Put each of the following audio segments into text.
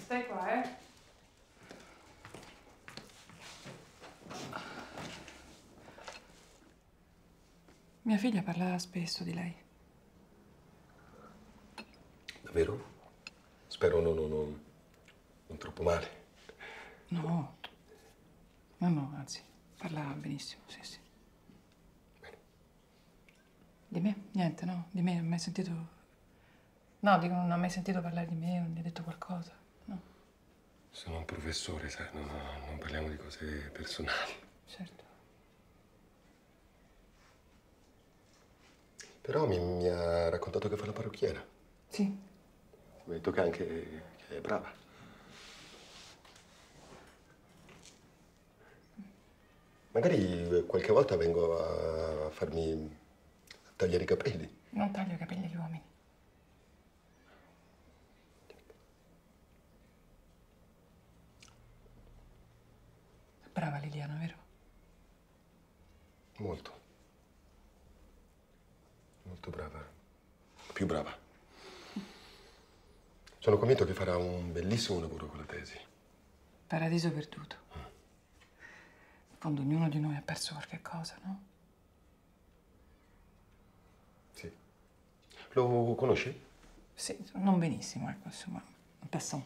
Stai qua, eh? Mia figlia parla spesso di lei. Davvero? Spero non troppo male. No. No, anzi, parla benissimo, sì, sì. Bene. Di me? Niente, no? Di me non ha mai sentito... No, dico, non ha mai sentito parlare di me, non mi ha detto qualcosa, no? Sono un professore, sai, non parliamo di cose personali. Certo. Però mi ha raccontato che fa la parrucchiera. Sì. Mi ha detto che anche che è brava. Magari qualche volta vengo a farmi tagliare i capelli. Non taglio i capelli agli uomini. È brava Liliana, vero? Molto. Molto brava. Più brava. Sono convinto che farà un bellissimo lavoro con la tesi. Paradiso perduto. In fondo ognuno di noi ha perso qualche cosa, no? Sì. Lo conosci? Sì, non benissimo, ecco, insomma, un passant.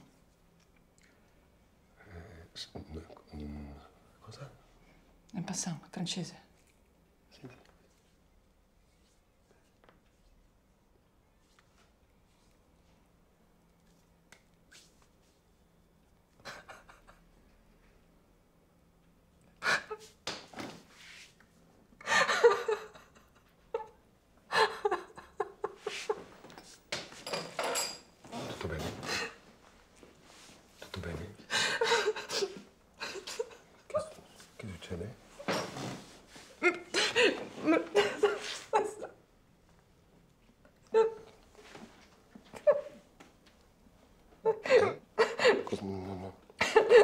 Cosa? Un passant, francese. Senti. Tutto bene? Tutto bene? Che succede?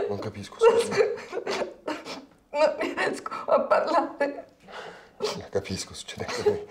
Non capisco, scusa. Non riesco a parlare. Capisco, succede anche a me.